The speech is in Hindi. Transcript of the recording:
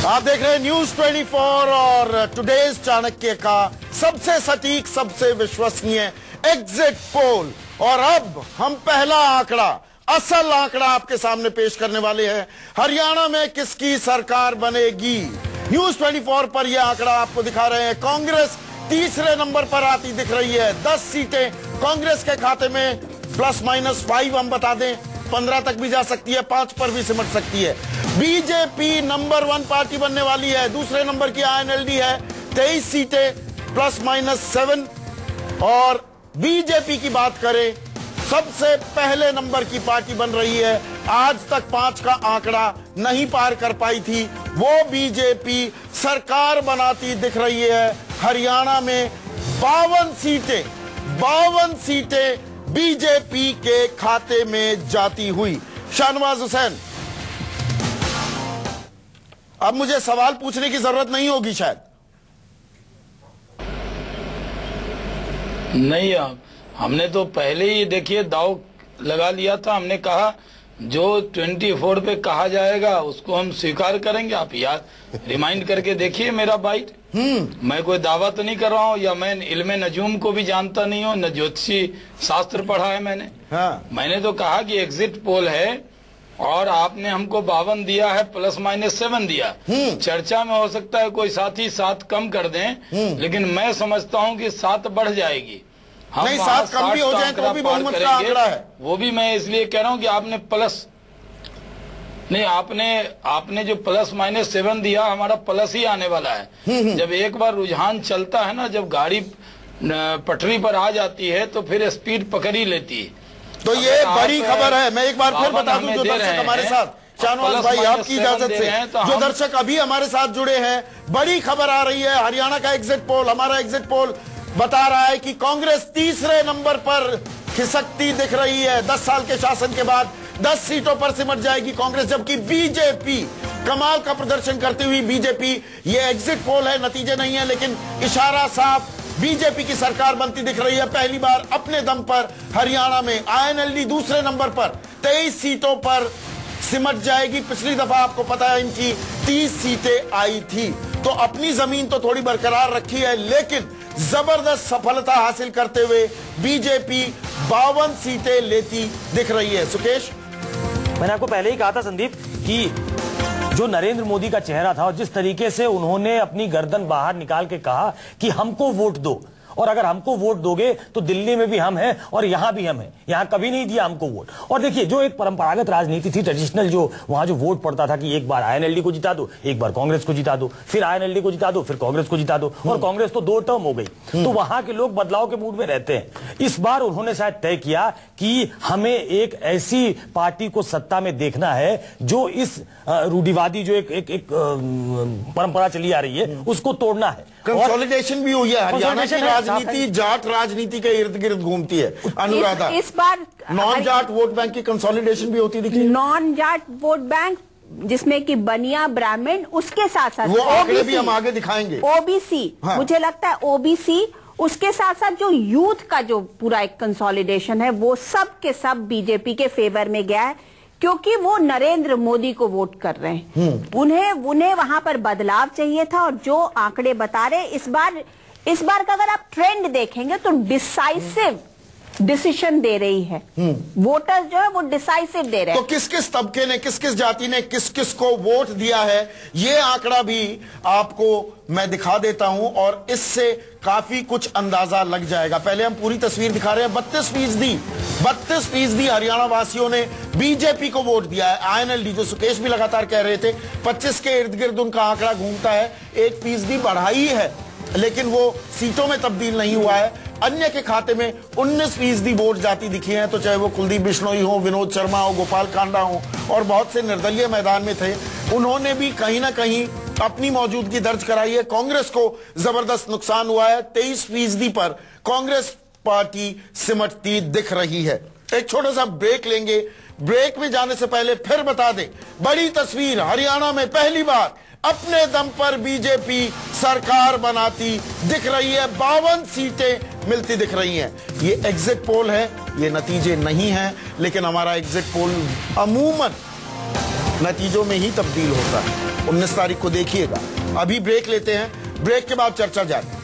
आप देख रहे हैं न्यूज 24 और टुडेज चाणक्य का सबसे सटीक, सबसे विश्वसनीय एग्जिट पोल। और अब हम पहला आंकड़ा, असल आंकड़ा आपके सामने पेश करने वाले हैं। हरियाणा में किसकी सरकार बनेगी? न्यूज 24 पर यह आंकड़ा आपको दिखा रहे हैं। कांग्रेस तीसरे नंबर पर आती दिख रही है। 10 सीटें कांग्रेस के खाते में, ±5 हम बता दें, 15 तक भी जा सकती है, 5 पर भी सिमट सकती है। बीजेपी नंबर 1 पार्टी बनने वाली है। दूसरे नंबर की आईएनएलडी है, 23 सीटें ±7। और बीजेपी की बात करें, सबसे पहले नंबर की पार्टी बन रही है। आज तक 5 का आंकड़ा नहीं पार कर पाई थी। वो बीजेपी सरकार बनाती दिख रही है। हरियाणा में 52 सीटें बीजेपी के खाते में जाती हुई। शाहनवाज हुसैन, अब मुझे सवाल पूछने की जरूरत नहीं होगी शायद। नहीं, हमने तो पहले ही देखिए दाव लगा लिया था। हमने कहा जो 24 पे कहा जाएगा उसको हम स्वीकार करेंगे। आप याद रिमाइंड करके देखिए मेरा बाइट। मैं कोई दावा तो नहीं कर रहा हूँ, या मैं इल्मे नजूम को भी जानता नहीं हूँ, न ज्योतिषी शास्त्र पढ़ा है मैंने। मैंने तो कहा कि एग्जिट पोल है और आपने हमको 52 दिया है, ±7 दिया। चर्चा में हो सकता है कोई साथी 7 कम कर दें, लेकिन मैं समझता हूँ कि 7 बढ़ जाएगी। हम नहीं, 7 कम भी हो जाए तो भी बहुमत का आंकड़ा है। वो भी मैं इसलिए कह रहा हूँ कि आपने प्लस नहीं, आपने जो ±7 दिया, हमारा प्लस ही आने वाला है। जब एक बार रुझान चलता है ना, जब गाड़ी पटरी पर आ जाती है तो फिर स्पीड पकड़ ही लेती है। तो ये बड़ी खबर है। मैं एक बार फिर बता दूं, जो दर्शक हमारे साथ, शाहनवाज भाई आपकी इजाजत से, जो दर्शक अभी हमारे साथ जुड़े हैं, बड़ी खबर आ रही है। हरियाणा का एग्जिट पोल, हमारा एग्जिट पोल बता रहा है कि कांग्रेस तीसरे नंबर पर खिसकती दिख रही है। 10 साल के शासन के बाद 10 सीटों पर सिमट जाएगी कांग्रेस, जबकि बीजेपी कमाल का प्रदर्शन करती हुई बीजेपी, ये एग्जिट पोल है, नतीजे नहीं है, लेकिन इशारा साफ, बीजेपी की सरकार बनती दिख रही है। पहली बार अपने दम पर हरियाणा में आईएनएलडी दूसरे नंबर पर 23 सीटों पर सिमट जाएगी। पिछली दफा आपको पता है इनकी 30 सीटें आई थी। तो अपनी जमीन तो थोड़ी बरकरार रखी है, लेकिन जबरदस्त सफलता हासिल करते हुए बीजेपी 52 सीटें लेती दिख रही है। सुकेश, मैंने आपको पहले ही कहा था संदीप कि जो नरेंद्र मोदी का चेहरा था और जिस तरीके से उन्होंने अपनी गर्दन बाहर निकाल के कहा कि हमको वोट दो, और अगर हमको वोट दोगे तो दिल्ली में भी हम हैं और यहां भी हम हैं, यहां कभी नहीं दिया हमको वोट। और देखिए, जो एक परंपरागत राजनीति थी, ट्रेडिशनल, जो वहां जो वोट पड़ता था कि एक बार आईएनएलडी को जिता दो, एक बार कांग्रेस को जिता दो, फिर आईएनएलडी को जिता दो, फिर कांग्रेस को जिता दो, और कांग्रेस तो 2 टर्म हो गई। तो वहां के लोग बदलाव के मूड में रहते हैं। इस बार उन्होंने शायद तय किया कि हमें एक ऐसी पार्टी को सत्ता में देखना है जो इस रूढ़िवादी जो एक परंपरा चली आ रही है उसको तोड़ना है। कंसोलिडेशन भी हुई है। हरियाणा की राजनीति जाट राजनीति के इर्द गिर्द घूमती है। अनुराधा, इस बार नॉन जाट वोट बैंक की कंसोलिडेशन भी होती दिखी। नॉन जाट वोट बैंक जिसमें कि बनिया, ब्राह्मण, उसके साथ साथ वो आंकड़े भी हम आगे दिखाएंगे। ओबीसी, मुझे लगता है ओबीसी, उसके साथ साथ जो यूथ का जो पूरा एक कंसोलिडेशन है, वो सब के सब बीजेपी के फेवर में गया है, क्योंकि वो नरेंद्र मोदी को वोट कर रहे हैं। उन्हें वहां पर बदलाव चाहिए था। और जो आंकड़े बता रहे, इस बार का अगर आप ट्रेंड देखेंगे तो डिसाइसिव डिसीजन दे रही है। वोटर्स जो है वो डिसाइसिव दे रहे हैं। तो किस किस तबके ने, किस किस जाति ने किस किस को वोट दिया है, ये आंकड़ा भी आपको मैं दिखा देता हूं और इससे काफी कुछ अंदाजा लग जाएगा। पहले हम पूरी तस्वीर दिखा रहे हैं। 32% हरियाणा वासियों ने बीजेपी को वोट दिया है। आईएनएलडी, जो सुकेश भी लगातार कह रहे थे, 25 के इर्द गिर्द उनका आंकड़ा घूमता है। 1% बढ़ाई है, लेकिन वो सीटों में तब्दील नहीं हुआ है। अन्य के खाते में 19% वोट जाती दिखी हैं। तो चाहे वो कुलदीप बिश्नोई हो, विनोद शर्मा हो, गोपाल कांडा हो, और बहुत से निर्दलीय मैदान में थे, उन्होंने भी कहीं ना कहीं अपनी मौजूदगी दर्ज कराई है। कांग्रेस को जबरदस्त नुकसान हुआ है। 23% पर कांग्रेस पार्टी सिमटती दिख रही है। एक छोटा सा ब्रेक लेंगे। ब्रेक में जाने से पहले फिर बता दें, बड़ी तस्वीर, हरियाणा में पहली बार अपने दम पर बीजेपी सरकार बनाती दिख रही है। 52 सीटें मिलती दिख रही हैं। ये एग्जिट पोल है, ये नतीजे नहीं हैं, लेकिन हमारा एग्जिट पोल अमूमन नतीजों में ही तब्दील होता है। 19 तारीख को देखिएगा। अभी ब्रेक लेते हैं, ब्रेक के बाद चर्चा जारी।